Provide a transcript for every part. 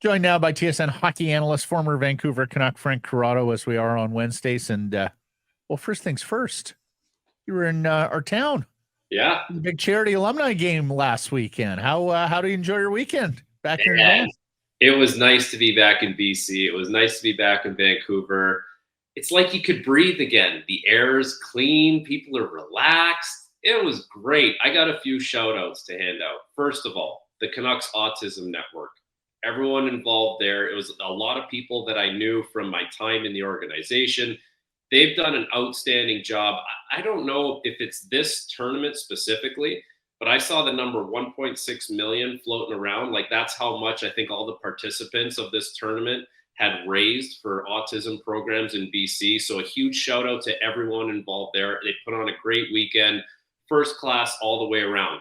Joined now by TSN hockey analyst, former Vancouver Canuck Frank Corrado, as we are on Wednesdays. And well, first things first, you were in our town, Yeah, the big charity alumni game last weekend. How do you enjoy your weekend back here in man. Van? It was nice to be back in BC. It was nice to be back in Vancouver. It's like you could breathe again. The air is clean. People are relaxed. It was great. I got a few shout outs to hand out. First of all, the Canucks Autism Network. Everyone involved there. It was a lot of people that I knew from my time in the organization. They've done an outstanding job. I don't know if it's this tournament specifically, but I saw the number 1.6 million floating around. Like, that's how much I think all the participants of this tournament had raised for autism programs in BC. So a huge shout out to everyone involved there. They put on a great weekend, first class all the way around.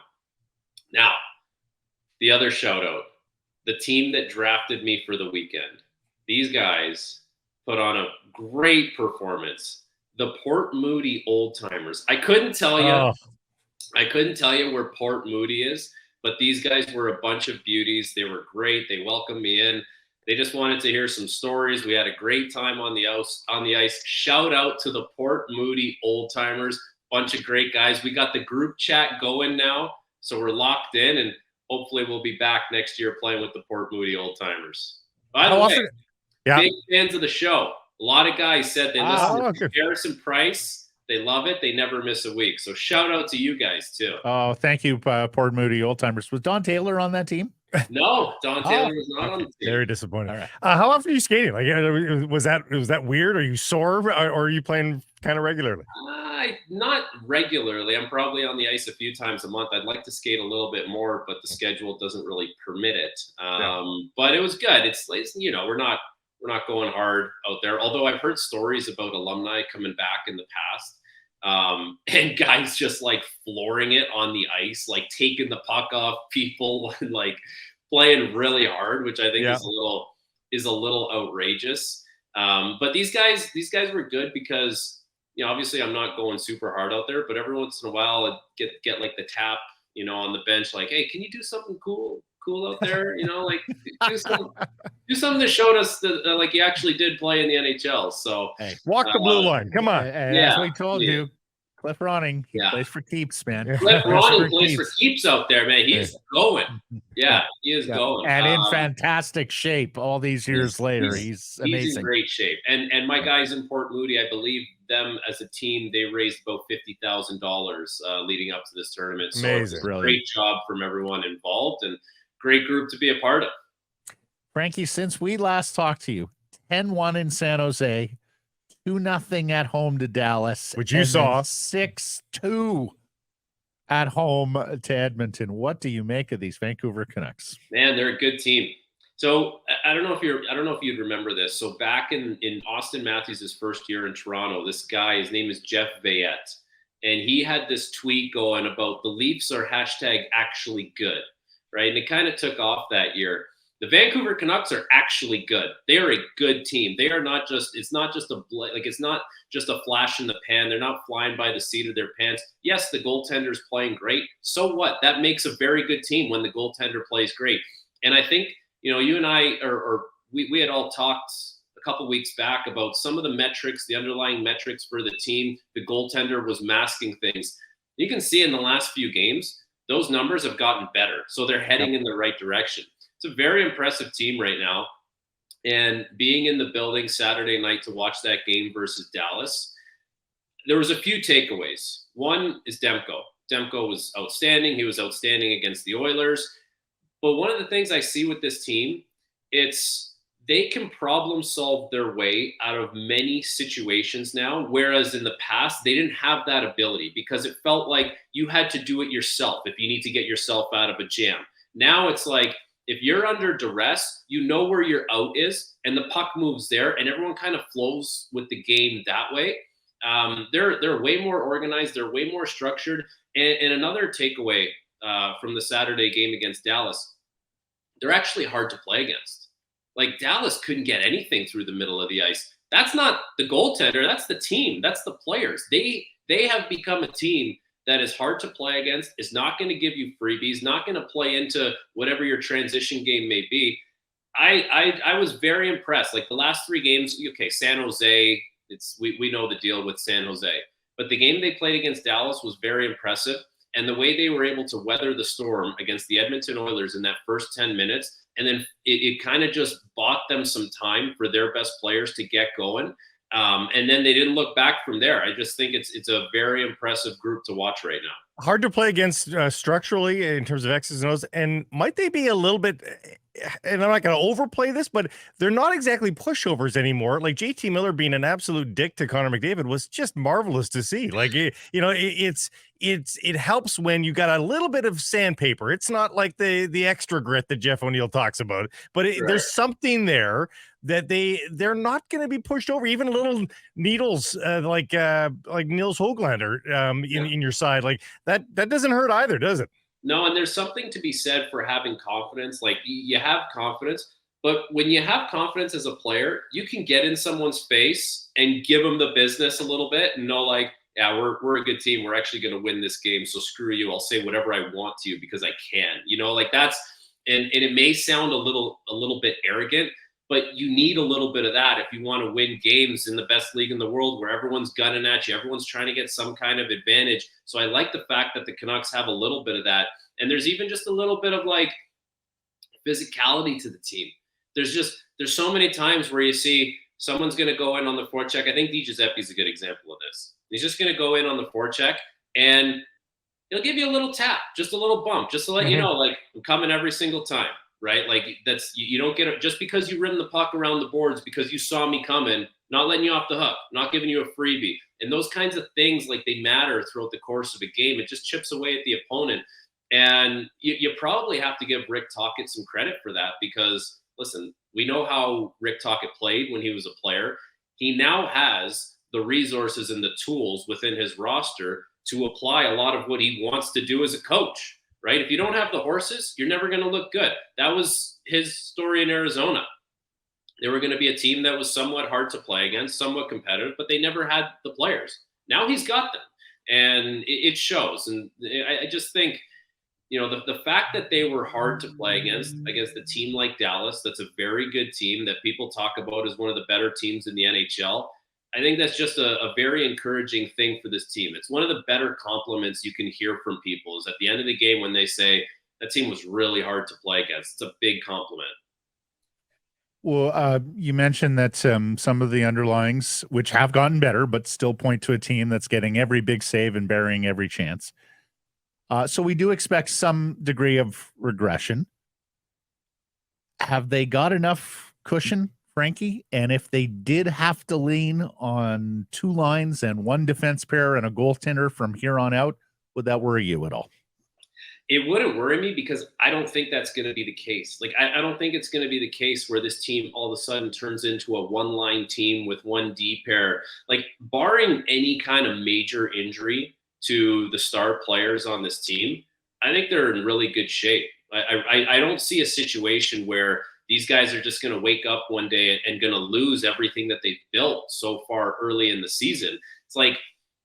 Now, the other shout out, the team that drafted me for the weekend. These guys put on a great performance. The Port Moody Old Timers. I couldn't tell you where Port Moody is, but these guys were a bunch of beauties. They were great. They welcomed me in. They just wanted to hear some stories. We had a great time on the ice. Shout out to the Port Moody Old Timers. Bunch of great guys. We got the group chat going now, so we're locked in, and hopefully we'll be back next year playing with the Port Moody Old Timers. By the way, big fans of the show. A lot of guys said they listen to Harrison Price. They love it. They never miss a week. So shout out to you guys too. Oh, thank you, Port Moody Old Timers. Was Don Taylor on that team? No, Don Taylor was not on the team. Very disappointing. All right. How often are you skating? Like, was that weird? Are you sore, or are you playing kind of regularly? Not regularly. I'm probably on the ice a few times a month. I'd like to skate a little bit more, but the schedule doesn't really permit it. But it was good. It's we're not going hard out there. Although I've heard stories about alumni coming back in the past, and guys just like flooring it on the ice, like taking the puck off people, and like playing really hard, which I think is a little outrageous. But these guys were good because obviously I'm not going super hard out there, but every once in a while I'd get like the tap, on the bench, like, hey, can you do something cool out there? Like do something that showed us that like you actually did play in the NHL. So hey, walk the blue line. Come on. As we told you, Cliff Ronning plays for keeps, man. Cliff Ronning plays for keeps out there, man. He's going. Yeah, he is going. And in fantastic shape all these years later. He's amazing. He's in great shape. And my guys in Port Moody, I believe them as a team, they raised about $50,000 leading up to this tournament. So amazing. Great job from everyone involved, and great group to be a part of. Frankie, since we last talked to you, 10-1 in San Jose, 2-0 at home to Dallas, which you saw, 6-2 at home to Edmonton. What do you make of these Vancouver Canucks? Man, they're a good team. So I don't know if you'd remember this. So back in Austin Matthews' first year in Toronto, this guy, his name is Jeff Veillette, and he had this tweet going about the Leafs are #actually good, right? And it kind of took off that year. The Vancouver Canucks are actually good. They are a good team. They are not just, it's not just a flash in the pan. They're not flying by the seat of their pants. Yes, the goaltender's playing great. So what? That makes a very good team when the goaltender plays great. And I think, you and I, we had all talked a couple weeks back about some of the metrics, the underlying metrics for the team. The goaltender was masking things. You can see in the last few games, those numbers have gotten better. So they're heading in the right direction. It's a very impressive team right now. And being in the building Saturday night to watch that game versus Dallas, there was a few takeaways. One is Demko. Demko was outstanding. He was outstanding against the Oilers. But one of the things I see with this team, it's they can problem solve their way out of many situations now, whereas in the past, they didn't have that ability because it felt like you had to do it yourself if you need to get yourself out of a jam. Now it's like, if you're under duress, you know where your out is, and the puck moves there, and everyone kind of flows with the game that way. They're way more organized. They're way more structured. And another takeaway from the Saturday game against Dallas, they're actually hard to play against. Like, Dallas couldn't get anything through the middle of the ice. That's not the goaltender. That's the team. That's the players. They have become a team that is hard to play against, is not going to give you freebies, not going to play into whatever your transition game may be. I was very impressed. Like the last 3 games, okay, San Jose, we know the deal with San Jose, but the game they played against Dallas was very impressive. And the way they were able to weather the storm against the Edmonton Oilers in that first 10 minutes, and then it kind of just bought them some time for their best players to get going. And then they didn't look back from there. I just think it's a very impressive group to watch right now. Hard to play against structurally in terms of X's and O's. And might they be a little bit, and I'm not going to overplay this, but they're not exactly pushovers anymore. Like JT Miller being an absolute dick to Connor McDavid was just marvelous to see. Like, it helps when you got a little bit of sandpaper. It's not like the extra grit that Jeff O'Neill talks about, but there's something there that they're not going to be pushed over. Even little needles like Nils Höglander in your side, like that doesn't hurt either, does it? No, and there's something to be said for having confidence. Like you have confidence, but when you have confidence as a player, you can get in someone's face and give them the business a little bit and know, like, yeah, we're a good team. We're actually going to win this game. So screw you. I'll say whatever I want to you because I can. Like that's and it may sound a little bit arrogant, but you need a little bit of that if you want to win games in the best league in the world where everyone's gunning at you. Everyone's trying to get some kind of advantage. So I like the fact that the Canucks have a little bit of that. And there's even just a little bit of like physicality to the team. There's so many times where you see someone's going to go in on the forecheck. I think DiGiuseppe's a good example of this. He's just going to go in on the forecheck and he'll give you a little tap, just a little bump, just to let you know, like, I'm coming every single time. Right? Like that's, you don't get it just because you ridden the puck around the boards, because you saw me coming, not letting you off the hook, not giving you a freebie. And those kinds of things, like, they matter throughout the course of a game. It just chips away at the opponent. And you probably have to give Rick Tocchet some credit for that because, listen, we know how Rick Tocchet played when he was a player. He now has the resources and the tools within his roster to apply a lot of what he wants to do as a coach. Right? If you don't have the horses, you're never going to look good. That was his story in Arizona. They were going to be a team that was somewhat hard to play against, somewhat competitive, but they never had the players. Now he's got them, and it shows. And I just think, the fact that they were hard to play against a team like Dallas, that's a very good team that people talk about as one of the better teams in the NHL. I think that's just a very encouraging thing for this team. It's one of the better compliments you can hear from people is at the end of the game when they say that team was really hard to play against. It's a big compliment. Well, you mentioned that some of the underlyings, which have gotten better, but still point to a team that's getting every big save and burying every chance. So we do expect some degree of regression. Have they got enough cushion, Frankie? And if they did have to lean on 2 lines and 1 defense pair and a goaltender from here on out, would that worry you at all? It wouldn't worry me because I don't think that's going to be the case. Like, I don't think it's going to be the case where this team all of a sudden turns into a 1-line team with 1 D pair. Like, barring any kind of major injury to the star players on this team, I think they're in really good shape. I don't see a situation where these guys are just going to wake up one day and going to lose everything that they've built so far early in the season. It's like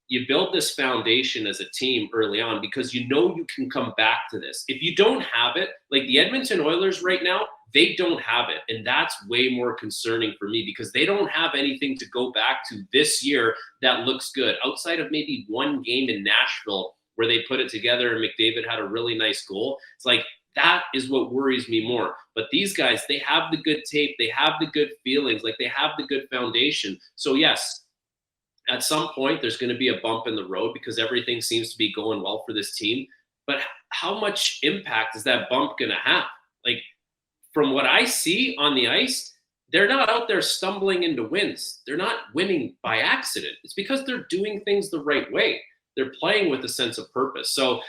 you build this foundation as a team early on because you know you can come back to this. If you don't have it, like the Edmonton Oilers right now, they don't have it. And that's way more concerning for me because they don't have anything to go back to this year that looks good outside of maybe 1 game in Nashville where they put it together and McDavid had a really nice goal. It's like, that is what worries me more. But these guys, they have the good tape. They have the good feelings. Like, they have the good foundation. So, yes, at some point, there's going to be a bump in the road because everything seems to be going well for this team. But how much impact is that bump going to have? Like, from what I see on the ice, they're not out there stumbling into wins. They're not winning by accident. It's because they're doing things the right way. They're playing with a sense of purpose. So,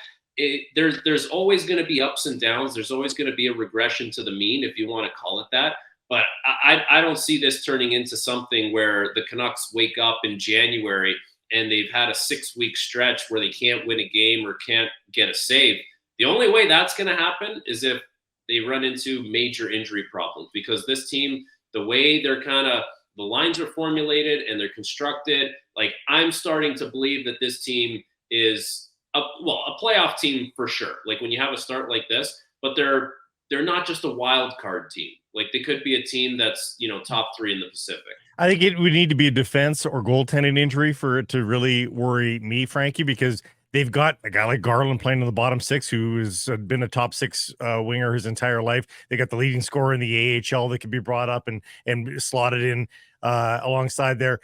there's always going to be ups and downs. There's always going to be a regression to the mean, if you want to call it that. But I don't see this turning into something where the Canucks wake up in January and they've had a 6-week stretch where they can't win a game or can't get a save. The only way that's going to happen is if they run into major injury problems because this team, the way they're the lines are formulated and they're constructed, like, I'm starting to believe that this team is a playoff team for sure. Like, when you have a start like this, but they're not just a wild card team. Like they could be a team that's, top 3 in the Pacific. I think it would need to be a defense or goaltending injury for it to really worry me, Frankie, because they've got a guy like Garland playing in the bottom 6 who has been a top 6 winger his entire life. They got the leading scorer in the AHL that could be brought up and slotted in alongside there.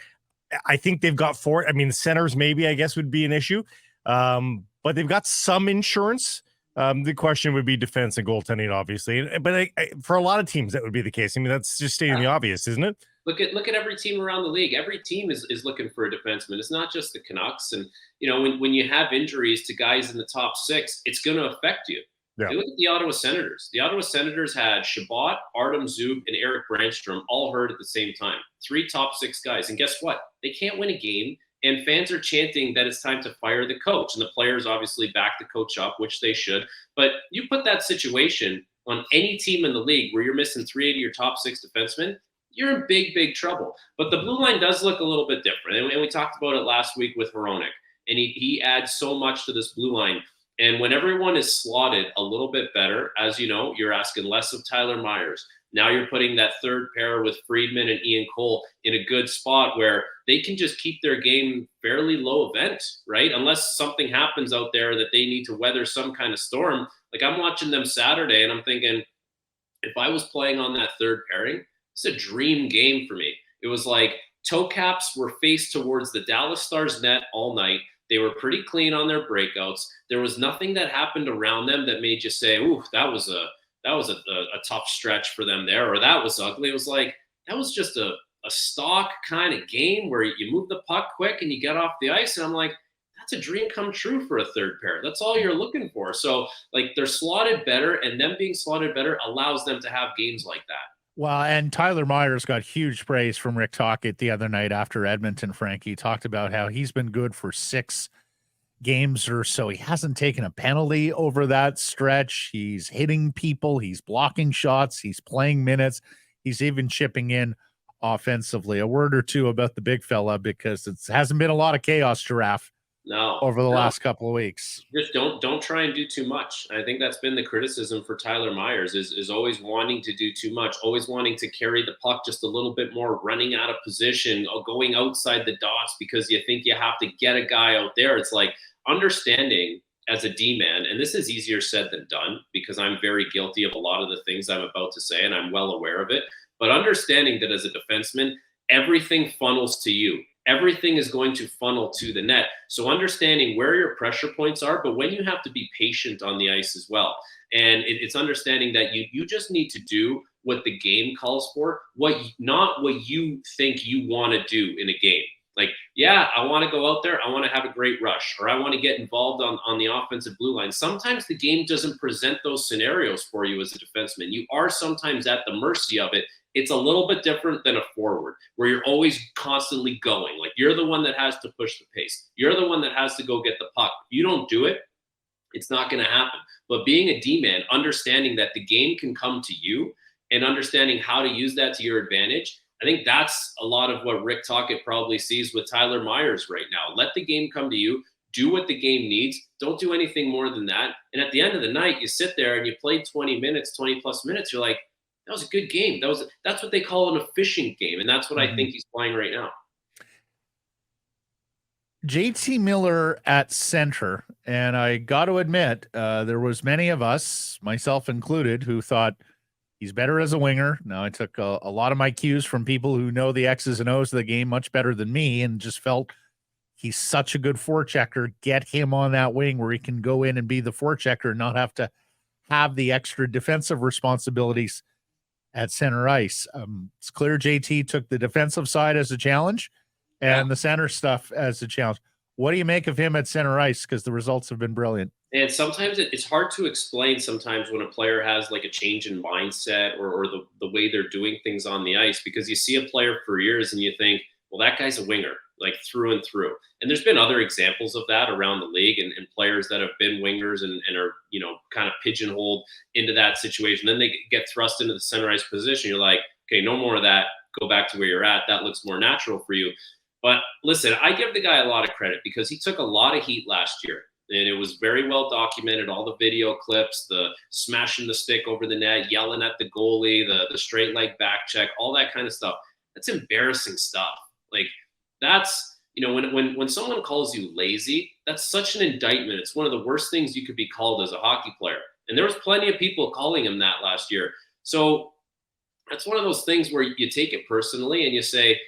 I think they've got 4. I mean, the centers maybe, I guess, would be an issue, but they've got some insurance. The question would be defense and goaltending, obviously. But for a lot of teams, that would be the case. I mean, that's just stating the obvious, isn't it? Look at every team around the league. Every team is looking for a defenseman. It's not just the Canucks. And, when you have injuries to guys in the top 6, it's going to affect you. Yeah. You look at the Ottawa Senators. The Ottawa Senators had Shabbat, Artem Zub, and Eric Brandstrom all hurt at the same time. 3 top 6 guys. And guess what? They can't win a game. And fans are chanting that it's time to fire the coach. And the players obviously back the coach up, which they should. But you put that situation on any team in the league where you're missing 3 of your top 6 defensemen, you're in big, big trouble. But the blue line does look a little bit different. And we talked about it last week with Hronek. And he adds so much to this blue line. And when everyone is slotted a little bit better, as you know, you're asking less of Tyler Myers. Now you're putting that third pair with Friedman and Ian Cole in a good spot where they can just keep their game fairly low event, right? Unless something happens out there that they need to weather some kind of storm. Like I'm watching them Saturday and I'm thinking, if I was playing on that third pairing, it's a dream game for me. It was like toe caps were faced towards the Dallas Stars net all night. They were pretty clean on their breakouts. There was nothing that happened around them that made you say, ooh, that was a tough stretch for them there, or that was ugly. It was like, that was just a stock kind of game where you move the puck quick and you get off the ice. And I'm like, that's a dream come true for a third pair. That's all you're looking for. So like they're slotted better, and them being slotted better allows them to have games like that. Well, and Tyler Myers got huge praise from Rick Tocchet the other night after Edmonton. Frankie talked about how he's been good for 6 games or so. He hasn't taken a penalty over that stretch. He's hitting people. He's blocking shots. He's playing minutes. He's even chipping in offensively. A word or two about the big fella, because it hasn't been a lot of chaos, Giraffe, over the last couple of weeks. Just don't try and do too much. I think that's been the criticism for Tyler Myers is always wanting to do too much, always wanting to carry the puck just a little bit more, running out of position, or going outside the dots because you think you have to get a guy out there. It's like understanding as a D-man, and this is easier said than done because I'm very guilty of a lot of the things I'm about to say, and I'm well aware of it, but understanding that as a defenseman, everything funnels to you. Everything is going to funnel to the net. So understanding where your pressure points are, but when you have to be patient on the ice as well. And it's understanding that you just need to do what the game calls for, not what you think you want to do in a game. Like, yeah, I want to go out there. I want to have a great rush, or I want to get involved on the offensive blue line. Sometimes the game doesn't present those scenarios for you as a defenseman. You are sometimes at the mercy of it. It's a little bit different than a forward where you're always constantly going. Like you're the one that has to push the pace. You're the one that has to go get the puck. If you don't do it, it's not going to happen. But being a D-man, understanding that the game can come to you and understanding how to use that to your advantage, I think that's a lot of what Rick Tocchet probably sees with Tyler Myers right now. Let the game come to you. Do what the game needs. Don't do anything more than that. And at the end of the night, you sit there and you played 20 plus minutes. You're like, that was a good game. That's what they call an efficient game. And that's what I think he's playing right now. JT Miller at center. And I got to admit, there was many of us, myself included, who thought he's better as a winger. Now, I took a lot of my cues from people who know the X's and O's of the game much better than me, and just felt he's such a good forechecker. Get him on that wing where he can go in and be the forechecker and not have to have the extra defensive responsibilities at center ice. It's clear JT took the defensive side as a challenge and the center stuff as a challenge. What do you make of him at center ice? Because the results have been brilliant. And sometimes it's hard to explain sometimes when a player has like a change in mindset or the way they're doing things on the ice, because you see a player for years and you think, well, that guy's a winger, like through and through. And there's been other examples of that around the league and players that have been wingers and are, kind of pigeonholed into that situation. Then they get thrust into the center ice position. You're like, okay, no more of that. Go back to where you're at. That looks more natural for you. But listen, I give the guy a lot of credit because he took a lot of heat last year. And it was very well documented, all the video clips, the smashing the stick over the net, yelling at the goalie, the straight leg back check, all that kind of stuff. That's embarrassing stuff. Like, that's, you know, when someone calls you lazy, that's such an indictment. It's one of the worst things you could be called as a hockey player. And there was plenty of people calling him that last year. So that's one of those things where you take it personally and you say,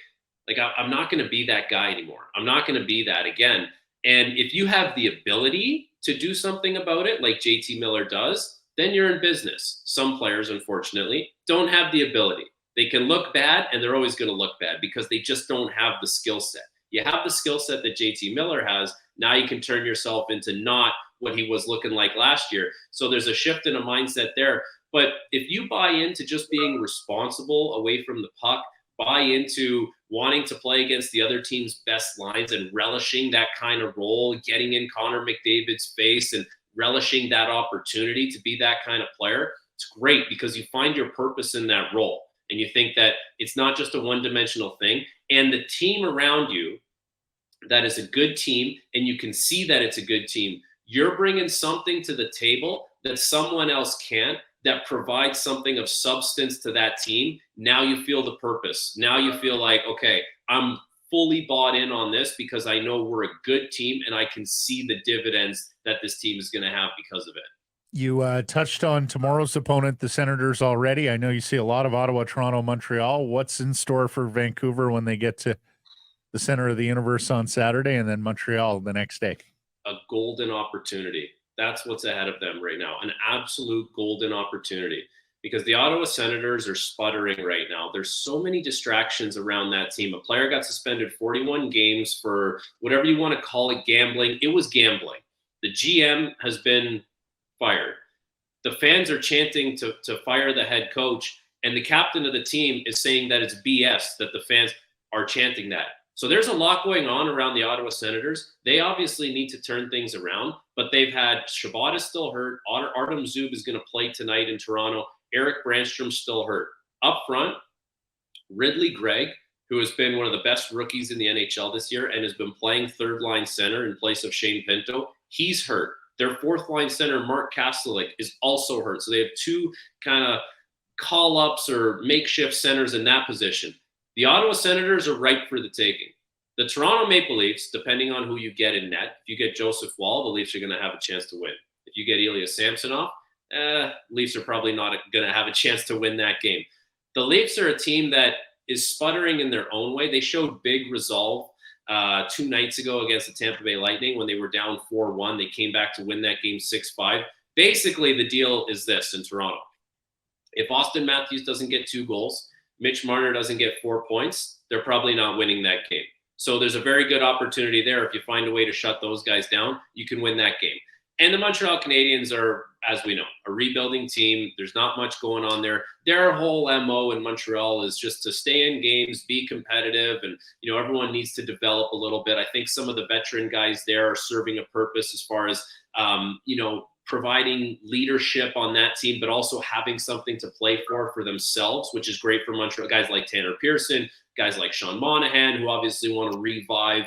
like, I'm not going to be that guy anymore. I'm not going to be that again. And if you have the ability to do something about it, like JT Miller does, then you're in business. Some players, unfortunately, don't have the ability. They can look bad, and they're always going to look bad because they just don't have the skill set. You have the skill set that JT Miller has. Now you can turn yourself into not what he was looking like last year. So there's a shift in a mindset there. But if you buy into just being responsible away from the puck, buy into wanting to play against the other team's best lines and relishing that kind of role, getting in Connor McDavid's face and relishing that opportunity to be that kind of player, it's great because you find your purpose in that role. And you think that it's not just a one-dimensional thing. And the team around you that is a good team, and you can see that it's a good team, you're bringing something to the table that someone else can't, that provides something of substance to that team. Now you feel the purpose. Now you feel like, okay, I'm fully bought in on this because I know we're a good team and I can see the dividends that this team is going to have because of it. You touched on tomorrow's opponent, the Senators, already. I know you see a lot of Ottawa, Toronto, Montreal. What's in store for Vancouver when they get to the center of the universe on Saturday and then Montreal the next day? A golden opportunity. That's what's ahead of them right now. An absolute golden opportunity because the Ottawa Senators are sputtering right now. There's so many distractions around that team. A player got suspended 41 games for whatever you want to call it, gambling. It was gambling. The GM has been fired. The fans are chanting to fire the head coach, and the captain of the team is saying that it's BS that the fans are chanting that. So there's a lot going on around the Ottawa Senators. They obviously need to turn things around, but they've had Shabbat is still hurt. Artem Zub is going to play tonight in Toronto. Eric Brandstrom's still hurt. Up front, Ridley Gregg, who has been one of the best rookies in the NHL this year and has been playing third-line center in place of Shane Pinto, he's hurt. Their fourth-line center, Mark Kastelik, is also hurt. So they have two kind of call-ups or makeshift centers in that position. The Ottawa Senators are ripe for the taking. The Toronto Maple Leafs, depending on who you get in net, if you get Joseph Woll, the Leafs are going to have a chance to win. If you get Ilya Samsonov, Leafs are probably not going to have a chance to win that game. The Leafs are a team that is sputtering in their own way. They showed big resolve 2 nights ago against the Tampa Bay Lightning when they were down 4-1. They came back to win that game 6-5. Basically, the deal is this in Toronto. If Austin Matthews doesn't get 2 goals, Mitch Marner doesn't get 4 points, they're probably not winning that game. So there's a very good opportunity there. If you find a way to shut those guys down, you can win that game. And the Montreal Canadiens are, as we know, a rebuilding team. There's not much going on there. Their whole MO in Montreal is just to stay in games, be competitive, and everyone needs to develop a little bit. I think some of the veteran guys there are serving a purpose as far as providing leadership on that team, but also having something to play for themselves, which is great for Montreal. Guys like Tanner Pearson, guys like Sean Monahan, who obviously want to revive,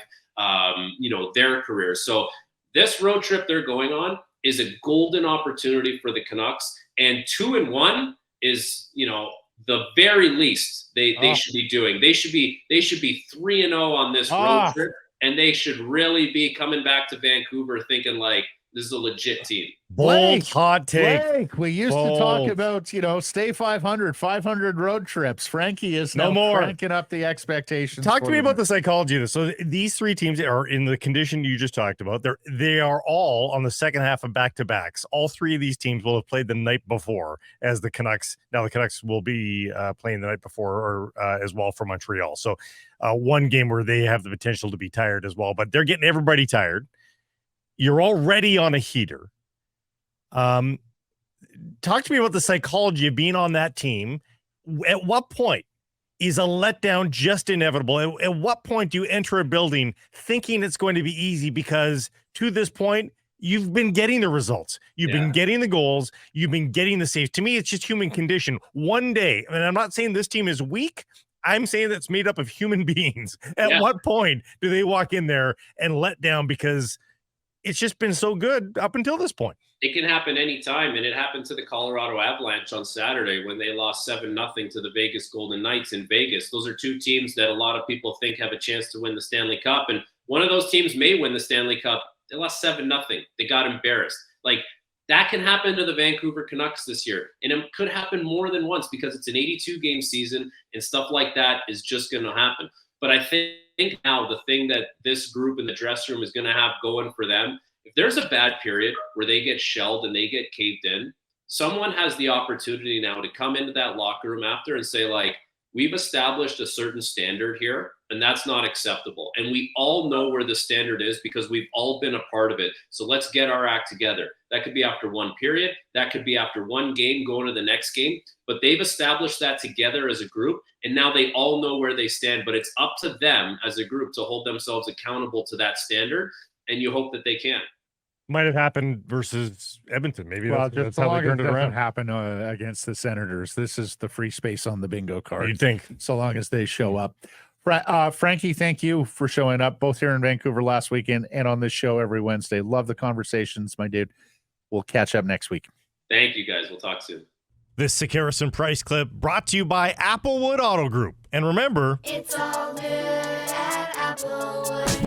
their careers. So this road trip they're going on is a golden opportunity for the Canucks, and 2-1 is, the very least they should be doing. They should be 3-0 on this road trip, and they should really be coming back to Vancouver thinking like, this is a legit team. Bold hot take. Blake, we used to talk about, stay 500 road trips. Frankie is no now more cranking up the expectations. Talk to me about the psychology of this. So these 3 teams are in the condition you just talked about. They are all on the second half of back-to-backs. All 3 of these teams will have played the night before as the Canucks. Now the Canucks will be playing the night before as well for Montreal. So one game where they have the potential to be tired as well, but they're getting everybody tired. You're already on a heater. Talk to me about the psychology of being on that team. At what point is a letdown just inevitable? At what point do you enter a building thinking it's going to be easy? Because to this point, you've been getting the results. You've been getting the goals. You've been getting the saves. To me, it's just human condition. One day, and I'm not saying this team is weak. I'm saying that's made up of human beings. At what point do they walk in there and let down because it's just been so good up until this point. It can happen anytime, and it happened to the Colorado Avalanche on Saturday when they lost 7-0 to the Vegas Golden Knights in Vegas. Those are two teams that a lot of people think have a chance to win the Stanley Cup, and one of those teams may win the Stanley Cup. They lost 7-0. They got embarrassed. Like, that can happen to the Vancouver Canucks this year, and it could happen more than once because it's an 82-game season, and stuff like that is just going to happen. But I think now the thing that this group in the dressing room is going to have going for them, if there's a bad period where they get shelled and they get caved in, someone has the opportunity now to come into that locker room after and say, like, we've established a certain standard here, and that's not acceptable. And we all know where the standard is because we've all been a part of it. So let's get our act together. That could be after one period. That could be after one game going to the next game. But they've established that together as a group, and now they all know where they stand. But it's up to them as a group to hold themselves accountable to that standard, and you hope that they can. Might have happened versus Edmonton. Maybe Well, that's just how so they long as turned it it doesn't around. happen against the Senators. This is the free space on the bingo card. You'd think. So long as they show up. Frankie, thank you for showing up both here in Vancouver last weekend and on this show every Wednesday. Love the conversations, my dude. We'll catch up next week. Thank you, guys. We'll talk soon. This Sekeres and Price clip brought to you by Applewood Auto Group. And remember, It's all good at Applewood.